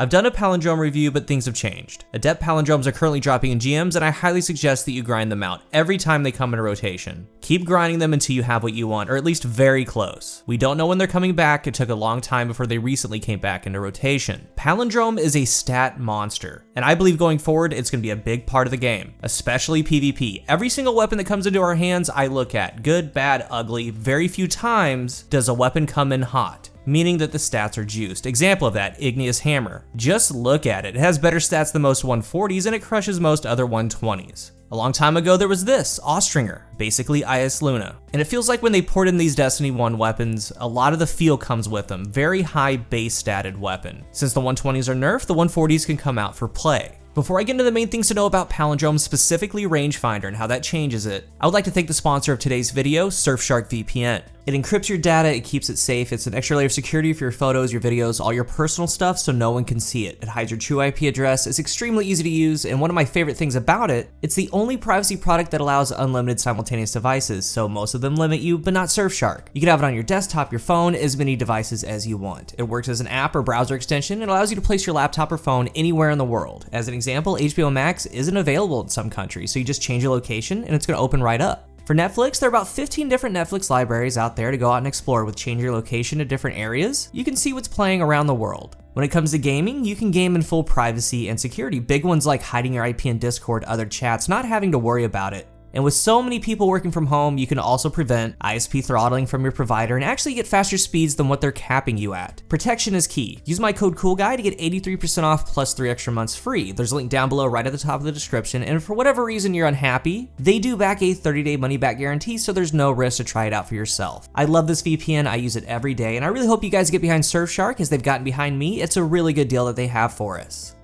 I've done a palindrome review, but things have changed. Adept palindromes are currently dropping in GMs, and I highly suggest that you grind them out every time they come in rotation. Keep grinding them until you have what you want, or at least very close. We don't know when they're coming back. It took a long time before they recently came back into rotation. Palindrome is a stat monster, and I believe going forward, it's going to be a big part of the game, especially PvP. Every single weapon that comes into our hands, I look at. Good, bad, ugly. Very few times does a weapon come in hot, meaning that the stats are juiced. Example of that, Igneous Hammer. Just look at it. It has better stats than most 140s, and it crushes most other 120s. A long time ago, there was this, Austringer, basically IS Luna. And it feels like when they poured in these Destiny 1 weapons, a lot of the feel comes with them. Very high base statted weapon. Since the 120s are nerfed, the 140s can come out for play. Before I get into the main things to know about palindromes, specifically Rangefinder and how that changes it, I would like to thank the sponsor of today's video, Surfshark VPN. It encrypts your data, it keeps it safe, it's an extra layer of security for your photos, your videos, all your personal stuff so no one can see it. It hides your true IP address, it's extremely easy to use, and one of my favorite things about it, it's the only privacy product that allows unlimited simultaneous devices, so most of them limit you, but not Surfshark. You can have it on your desktop, your phone, as many devices as you want. It works as an app or browser extension and allows you to place your laptop or phone anywhere in the world. As an example, HBO Max isn't available in some countries, so you just change your location and it's going to open right up. For Netflix, there are about 15 different Netflix libraries out there to go out and explore with change your location to different areas. You can see what's playing around the world. When it comes to gaming, you can game in full privacy and security. Big ones like hiding your IP in Discord, other chats, not having to worry about it. And with so many people working from home, you can also prevent ISP throttling from your provider and actually get faster speeds than what they're capping you at. Protection is key. Use my code CoolGuy to get 83% off plus 3 extra months free. There's a link down below right at the top of the description, and if for whatever reason you're unhappy, they do back a 30-day money-back guarantee, so there's no risk to try it out for yourself. I love this VPN, I use it every day, and I really hope you guys get behind Surfshark as they've gotten behind me. It's a really good deal that they have for us.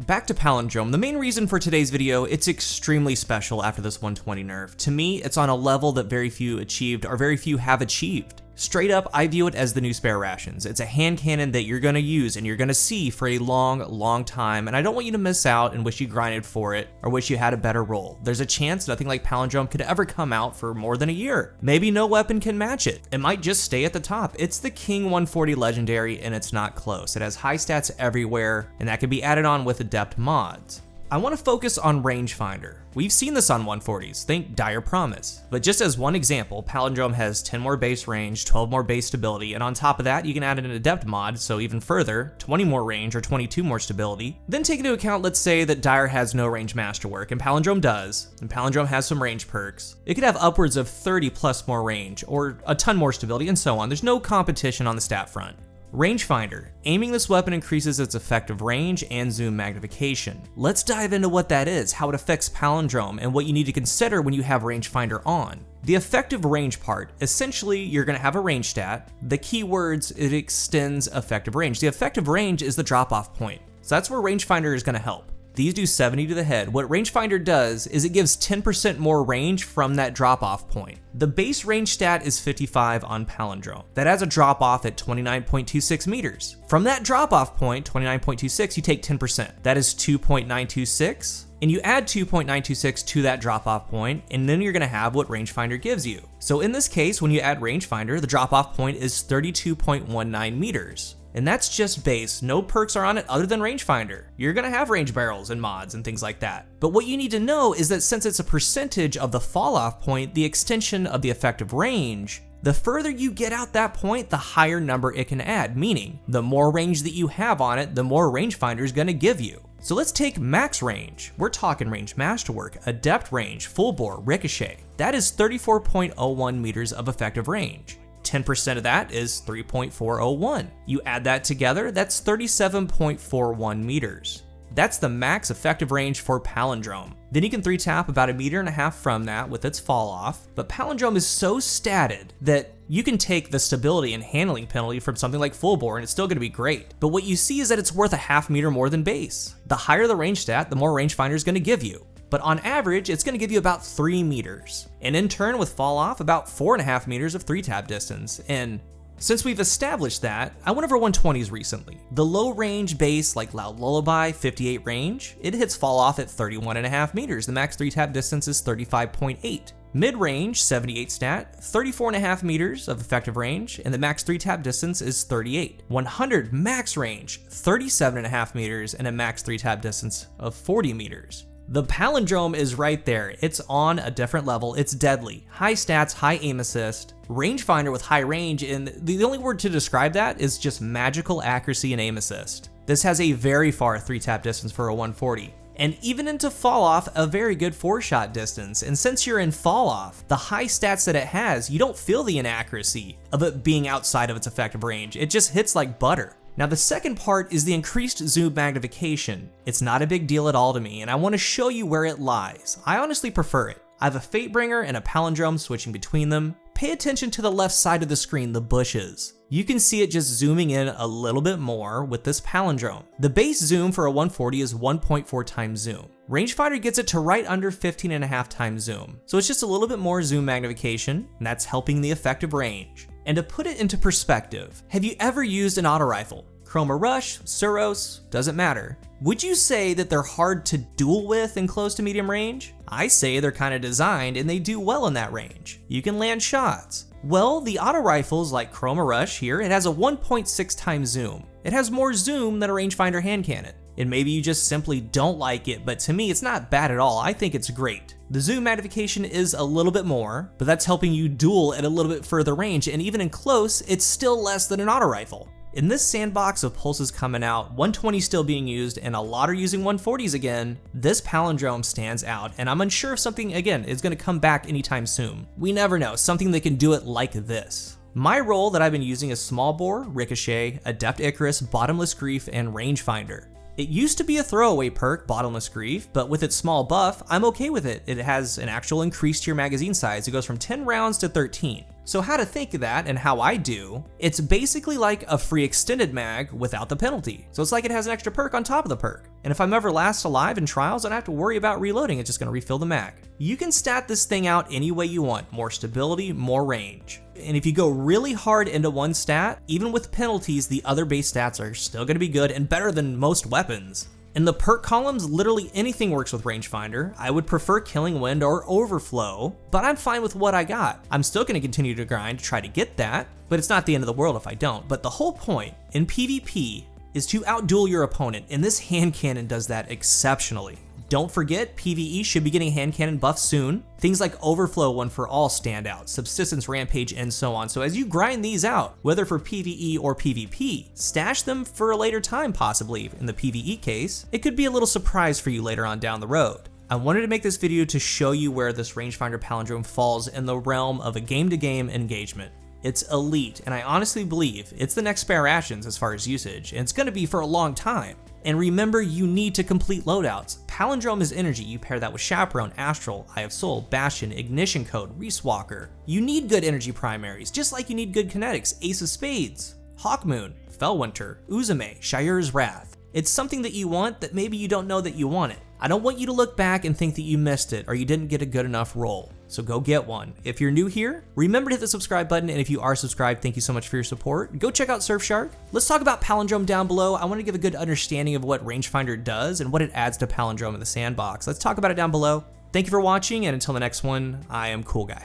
Back to Palindrome, the main reason for today's video, it's extremely special after this 120 nerf. To me, it's on a level that very few achieved, or very few have achieved. Straight up, I view it as the new spare rations. It's a hand cannon that you're gonna use and you're gonna see for a long time, and I don't want you to miss out and wish you grinded for it or wish you had a better roll. There's a chance nothing like Palindrome could ever come out for more than a year. Maybe no weapon can match it. It might just stay at the top. It's the King 140 legendary and it's not close. It has high stats everywhere, and that can be added on with Adept mods. I want to focus on Rangefinder. We've seen this on 140s, think Dire Promise. But just as one example, Palindrome has 10 more base range, 12 more base stability, and on top of that, you can add an Adept mod, so even further, 20 more range or 22 more stability. Then take into account, let's say that Dire has no range masterwork, and Palindrome does, and Palindrome has some range perks. It could have upwards of 30 plus more range, or a ton more stability, and so on. There's no competition on the stat front. Rangefinder. Aiming this weapon increases its effective range and zoom magnification. Let's dive into what that is, how it affects Palindrome, and what you need to consider when you have Rangefinder on. The effective range part, essentially you're going to have a range stat. The keywords, it extends effective range. The effective range is the drop-off point. So that's where Rangefinder is going to help. These do 70 to the head. What Rangefinder does is it gives 10% more range from that drop-off point. The base range stat is 55 on Palindrome. That has a drop-off at 29.26 meters. From that drop-off point, 29.26, you take 10%. That is 2.926. And you add 2.926 to that drop-off point, and then you're gonna have what Rangefinder gives you. So in this case, when you add Rangefinder, the drop-off point is 32.19 meters. And that's just base, no perks are on it other than Rangefinder. You're gonna have range barrels and mods and things like that. But what you need to know is that since it's a percentage of the fall off point, the extension of the effective range, the further you get out that point, the higher number it can add, meaning the more range that you have on it, the more Rangefinder is gonna give you. So let's take max range. We're talking range masterwork, adept range, full bore, ricochet. That is 34.01 meters of effective range. 10% of that is 3.401. You add that together, that's 37.41 meters. That's the max effective range for Palindrome. Then you can 3-tap about 1.5 meters from that with its fall off, but Palindrome is so statted that you can take the stability and handling penalty from something like full bore and it's still gonna be great. But what you see is that it's worth 0.5 meter more than base. The higher the range stat, the more Rangefinder is gonna give you. But on average, it's gonna give you about 3 meters. And in turn with fall off, about 4.5 meters of 3-tap distance. And since we've established that, I went over 120s recently. The low range base like Loud Lullaby, 58 range, it hits fall off at 31.5 meters. The max 3-tap distance is 35.8. Mid-range, 78 stat, 34.5 meters of effective range, and the max 3-tap distance is 38. 100 max range, 37.5 meters, and a max 3-tap distance of 40 meters. The palindrome is right there. It's on a different level. It's deadly. High stats, high aim assist, rangefinder with high range, and the only word to describe that is just magical accuracy and aim assist. This has a very far 3-tap distance for a 140. And even into fall off, a very good 4-shot distance. And since you're in fall off, the high stats that it has, you don't feel the inaccuracy of it being outside of its effective range. It just hits like butter. Now the second part is the increased zoom magnification. It's not a big deal at all to me, and I want to show you where it lies. I honestly prefer it. I have a Fatebringer and a palindrome switching between them. Pay attention to the left side of the screen, the bushes. You can see it just zooming in a little bit more with this palindrome. The base zoom for a 140 is 1.4 times zoom. Rangefinder gets it to right under 15.5 times zoom. So it's just a little bit more zoom magnification, and that's helping the effective range. And to put it into perspective, have you ever used an auto rifle? Chroma Rush, Suros, doesn't matter. Would you say that they're hard to duel with in close to medium range? I say they're kind of designed and they do well in that range. You can land shots. Well, the auto rifles like Chroma Rush here, it has a 1.6 times zoom. It has more zoom than a rangefinder hand cannon. And maybe you just simply don't like it, but to me it's not bad at all. I think it's great. The zoom magnification is a little bit more, but that's helping you duel at a little bit further range, and even in close, it's still less than an auto rifle. In this sandbox of pulses coming out, 120 still being used, and a lot are using 140s again, this palindrome stands out, and I'm unsure if something, again, is going to come back anytime soon. We never know, something that can do it like this. My roll that I've been using is small bore, ricochet, adept Icarus, bottomless grief, and rangefinder. It used to be a throwaway perk, Bottomless Grief, but with its small buff, I'm okay with it. It has an actual increase to your magazine size. It goes from 10 rounds to 13. So how to think of that and how I do, it's basically like a free extended mag without the penalty. So it's like it has an extra perk on top of the perk. And if I'm ever last alive in trials, I don't have to worry about reloading. It's just gonna refill the mag. You can stat this thing out any way you want. More stability, more range. And if you go really hard into one stat, even with penalties, the other base stats are still gonna be good and better than most weapons. In the perk columns, literally anything works with rangefinder. I would prefer Killing Wind or Overflow, but I'm fine with what I got. I'm still gonna continue to grind to try to get that, but it's not the end of the world if I don't. But the whole point in PvP is to outduel your opponent, and this hand cannon does that exceptionally. Don't forget, PvE should be getting hand cannon buffs soon. Things like Overflow One for All stand out, Subsistence Rampage, and so on. So as you grind these out, whether for PvE or PvP, stash them for a later time possibly. In the PvE case, it could be a little surprise for you later on down the road. I wanted to make this video to show you where this rangefinder palindrome falls in the realm of a game-to-game engagement. It's elite, and I honestly believe it's the next Spare Rations as far as usage, and it's going to be for a long time. And remember, you need to complete loadouts. Palindrome is energy. You pair that with Chaperone, Astral, Eye of Soul, Bastion, Ignition Code, Reese Walker. You need good energy primaries, just like you need good kinetics. Ace of Spades, Hawkmoon, Fellwinter, Uzume, Shire's Wrath. It's something that you want that maybe you don't know that you want it. I don't want you to look back and think that you missed it or you didn't get a good enough roll. So go get one. If you're new here, remember to hit the subscribe button, and if you are subscribed, thank you so much for your support. Go check out Surfshark. Let's talk about Palindrome down below. I want to give a good understanding of what rangefinder does and what it adds to Palindrome in the sandbox. Let's talk about it down below. Thank you for watching, and until the next one, I am CoolGuy.